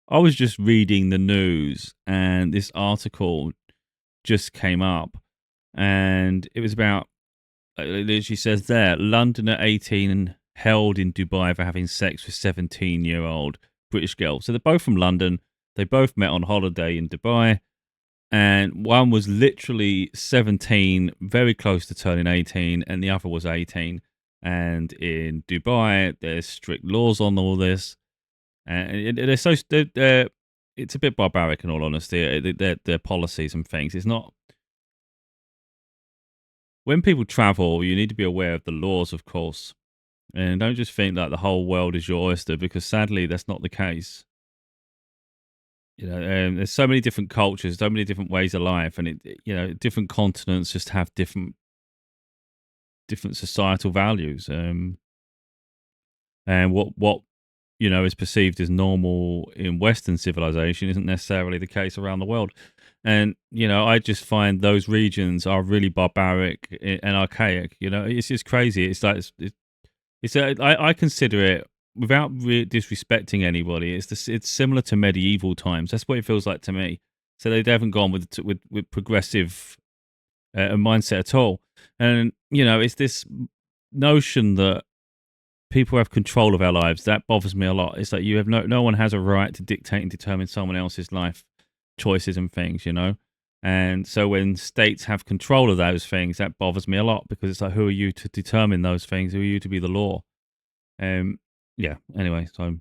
I was just reading the news and this article just came up and it was about, it literally says there, London at 18 held in Dubai for having sex with 17-year-old British girl. So they're both from London. They both met on holiday in Dubai. And one was literally 17, very close to turning 18, and the other was 18. And in Dubai, there's strict laws on all this. And they're so it's a bit barbaric in all honesty. Their policies and things. It's not when people travel, you need to be aware of the laws, of course, and don't just think that the whole world is your oyster because sadly that's not the case. There's so many different cultures, so many different ways of life, and different continents just have different societal values. And what is perceived as normal in Western civilization isn't necessarily the case around the world. And I just find those regions are really barbaric and archaic. It's just crazy. It's like I consider it without disrespecting anybody. It's similar to medieval times. That's what it feels like to me. So they haven't gone with progressive mindset at all. And it's this notion that people have control of our lives. That bothers me a lot. It's like you have no one has a right to dictate and determine someone else's life choices and things, And so when states have control of those things, that bothers me a lot because it's like, who are you to determine those things? Who are you to be the law? Yeah. Anyway, so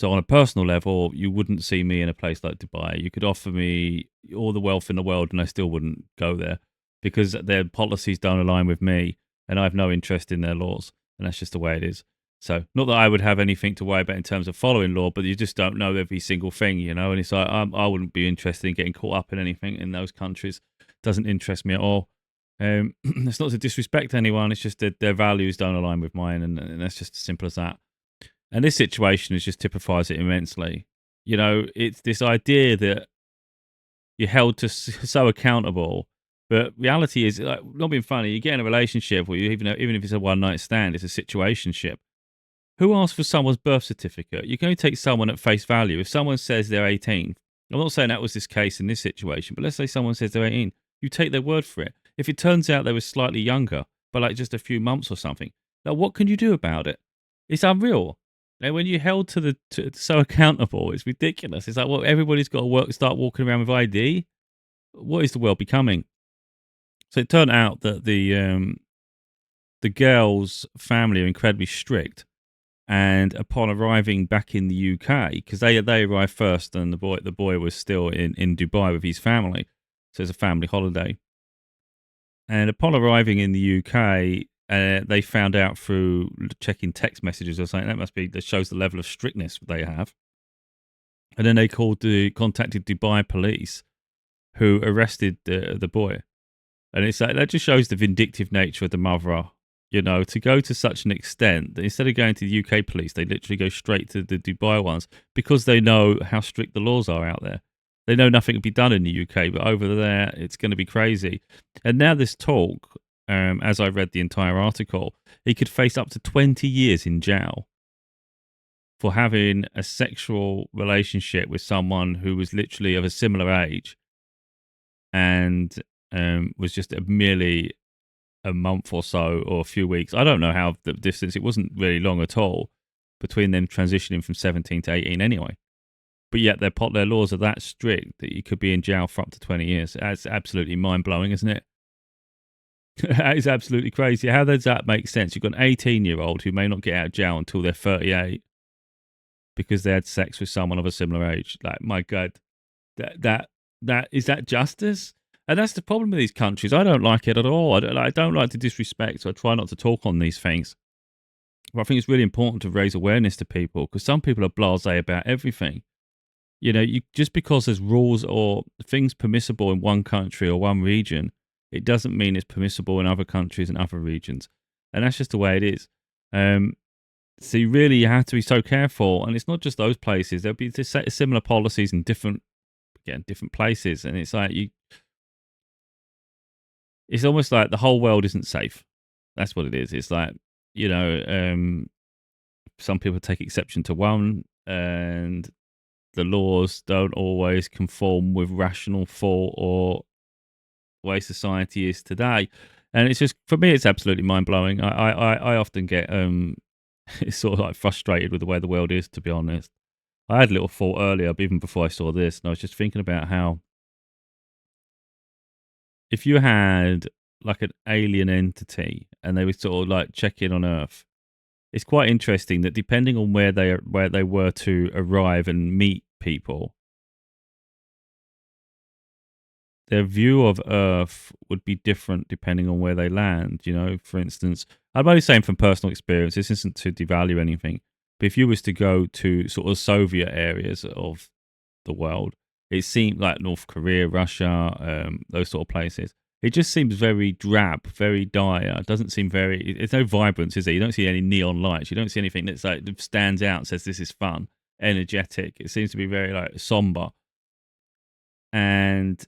on a personal level, you wouldn't see me in a place like Dubai. You could offer me all the wealth in the world, and I still wouldn't go there because their policies don't align with me, and I have no interest in their laws, and that's just the way it is. So, not that I would have anything to worry about in terms of following law, but you just don't know every single thing, And it's like I wouldn't be interested in getting caught up in anything in those countries. Doesn't interest me at all. It's not to disrespect anyone. It's just that their values don't align with mine, and that's just as simple as that. And this situation is just typifies it immensely. It's this idea that you're held to so accountable, but reality is, like, not being funny. You get in a relationship, or even if it's a one night stand, it's a situationship. Who asks for someone's birth certificate? You can only take someone at face value. If someone says they're 18, I'm not saying that was this case in this situation, but let's say someone says they're 18, you take their word for it. If it turns out they were slightly younger, by like just a few months or something, now what can you do about it? It's unreal. And when you're held so accountable, it's ridiculous. It's like, well, everybody's got to start walking around with ID. What is the world becoming? So it turned out that the girl's family are incredibly strict, and upon arriving back in the UK, because they arrived first, and the boy was still in Dubai with his family, so it's a family holiday. And upon arriving in the UK, they found out through checking text messages or something that shows the level of strictness they have. And then they contacted Dubai police, who arrested the boy. And it's like that just shows the vindictive nature of the mother. To go to such an extent that instead of going to the UK police, they literally go straight to the Dubai ones because they know how strict the laws are out there. They know nothing can be done in the UK, but over there, it's going to be crazy. And now this talk, as I read the entire article, he could face up to 20 years in jail for having a sexual relationship with someone who was literally of a similar age and was just merely a month or so or a few weeks. I don't know how the distance, it wasn't really long at all between them transitioning from 17 to 18 anyway. But yet their laws are that strict that you could be in jail for up to 20 years. That's absolutely mind-blowing, isn't it? That is absolutely crazy. How does that make sense? You've got an 18-year-old who may not get out of jail until they're 38 because they had sex with someone of a similar age. Like, my God, that is that justice? And that's the problem with these countries. I don't like it at all. I don't like to disrespect, so I try not to talk on these things. But I think it's really important to raise awareness to people because some people are blasé about everything. Just because there's rules or things permissible in one country or one region, it doesn't mean it's permissible in other countries and other regions. And that's just the way it is. So you have to be so careful. And it's not just those places. There'll be similar policies in different places. And it's like it's almost like the whole world isn't safe. That's what it is. It's like, some people take exception to one, and the laws don't always conform with rational thought or the way society is today. And it's just, for me, it's absolutely mind blowing. I often get it's sort of like frustrated with the way the world is, to be honest. I had a little thought earlier, even before I saw this, and I was just thinking about how if you had like an alien entity and they were sort of like check in on Earth, it's quite interesting that depending on where they were to arrive and meet people, their view of Earth would be different depending on where they land. You know, for instance, I'm only saying from personal experience. This isn't to devalue anything, but if you was to go to sort of Soviet areas of the world, it seemed like North Korea, Russia, those sort of places. It just seems very drab, very dire. It doesn't seem very. There's no vibrance, is there? You don't see any neon lights. You don't see anything that's like that stands out and says this is fun, energetic. It seems to be very like somber. And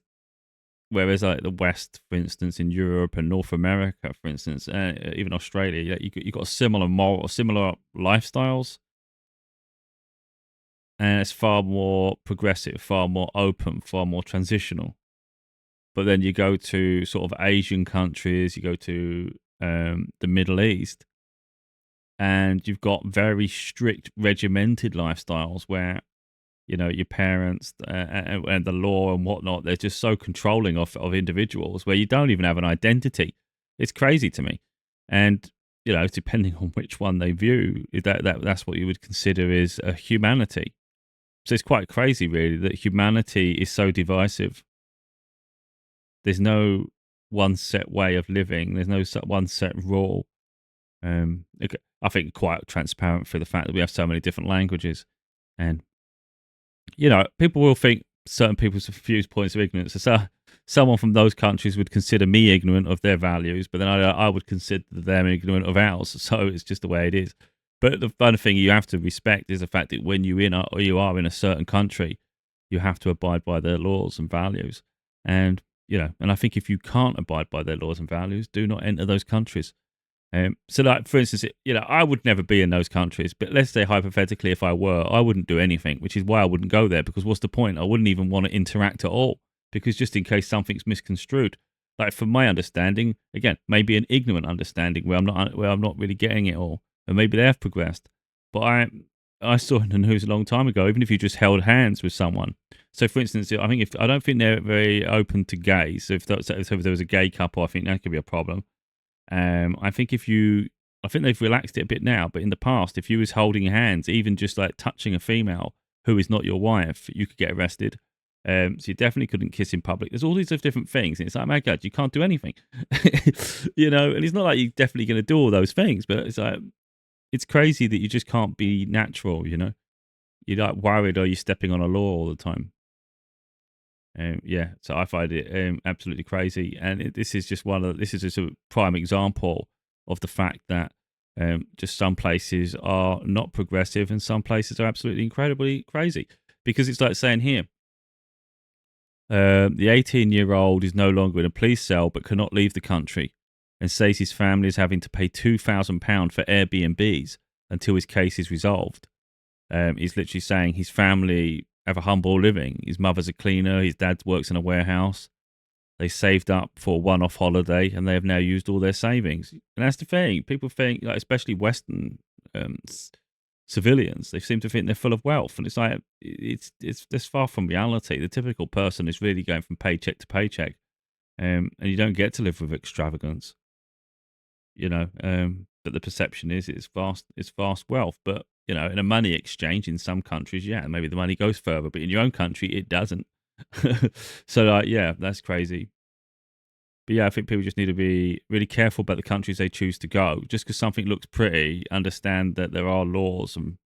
whereas like the West, for instance, in Europe and North America, for instance, even Australia, you got similar moral, similar lifestyles, and it's far more progressive, far more open, far more transitional. But then you go to sort of Asian countries, you go to the Middle East, and you've got very strict, regimented lifestyles where your parents and the law and whatnot, they're just so controlling of individuals where you don't even have an identity. It's crazy to me. And depending on which one they view, that's what you would consider is a humanity. So it's quite crazy, really, that humanity is so divisive. There's no one set way of living. There's no one set rule. I think quite transparent for the fact that we have so many different languages, and people will think certain people's fuse points of ignorance. So someone from those countries would consider me ignorant of their values, but then I would consider them ignorant of ours. So it's just the way it is. But the fun thing you have to respect is the fact that when you are in a certain country, you have to abide by their laws and values. And and I think if you can't abide by their laws and values, do not enter those countries. So, like for instance, I would never be in those countries. But let's say hypothetically, if I were, I wouldn't do anything, which is why I wouldn't go there. Because what's the point? I wouldn't even want to interact at all. Because just in case something's misconstrued, like from my understanding, again, maybe an ignorant understanding where I'm not really getting it all, and maybe they have progressed. But I saw in the news a long time ago, even if you just held hands with someone. So, for instance, I don't think they're very open to gays. So if there was a gay couple, I think that could be a problem. I think I think they've relaxed it a bit now, but in the past, if you was holding hands, even just like touching a female who is not your wife, you could get arrested. So you definitely couldn't kiss in public. There's all these different things. And it's like, my God, you can't do anything, and it's not like you're definitely going to do all those things, but it's like, it's crazy that you just can't be natural. You're like worried, are you stepping on a law all the time? Yeah, so I find it absolutely crazy, and this is just this is just a prime example of the fact that just some places are not progressive and some places are absolutely incredibly crazy. Because it's like saying here, the 18-year-old is no longer in a police cell but cannot leave the country, and says his family is having to pay £2,000 for Airbnbs until his case is resolved. He's literally saying his family have a humble living. His mother's a cleaner. His dad works in a warehouse. They saved up for a one-off holiday, and they have now used all their savings. And that's the thing. People think, like, especially Western civilians, they seem to think they're full of wealth, and it's like it's far from reality. The typical person is really going from paycheck to paycheck, and you don't get to live with extravagance. But the perception is it's vast wealth. But in a money exchange in some countries, yeah, maybe the money goes further, but in your own country, it doesn't. So, like, yeah, that's crazy. But yeah, I think people just need to be really careful about the countries they choose to go. Just because something looks pretty, understand that there are laws and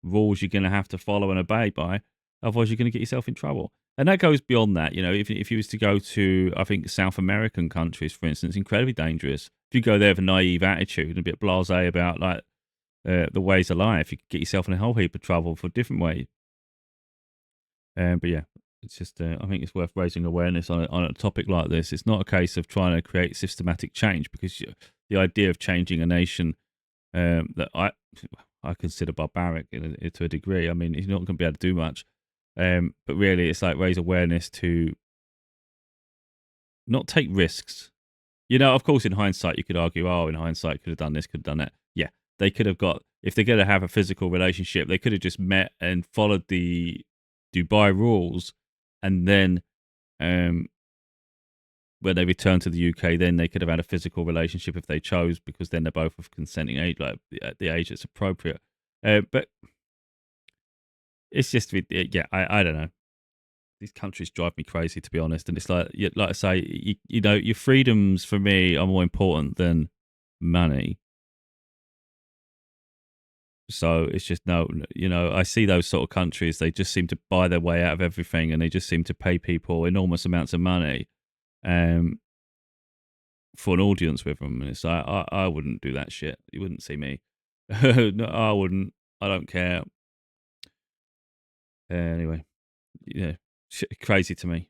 rules you're going to have to follow and obey by. Otherwise, you're going to get yourself in trouble. And that goes beyond that. If you was to go to, I think, South American countries, for instance, incredibly dangerous. If you go there with a naive attitude and a bit blasé about like the ways of life, you could get yourself in a whole heap of trouble for different ways. But yeah, it's just I think it's worth raising awareness on a topic like this. It's not a case of trying to create systematic change, because the idea of changing a nation that I consider barbaric to a degree. I mean, he's not going to be able to do much. But really, it's like raise awareness to not take risks. Of course, in hindsight, you could argue, oh, in hindsight, could have done this, could have done that. Yeah, they could have got, if they're going to have a physical relationship, they could have just met and followed the Dubai rules. And then um, when they return to the UK, then they could have had a physical relationship if they chose, because then they're both of consenting age, like at the age that's appropriate. But it's just, yeah, I don't know. These countries drive me crazy, to be honest. And it's like, like I say, your freedoms for me are more important than money. So it's just no, I see those sort of countries. They just seem to buy their way out of everything, and they just seem to pay people enormous amounts of money, um, for an audience with them. And it's like, I wouldn't do that shit. You wouldn't see me. No, I wouldn't. I don't care. Anyway, yeah, crazy to me.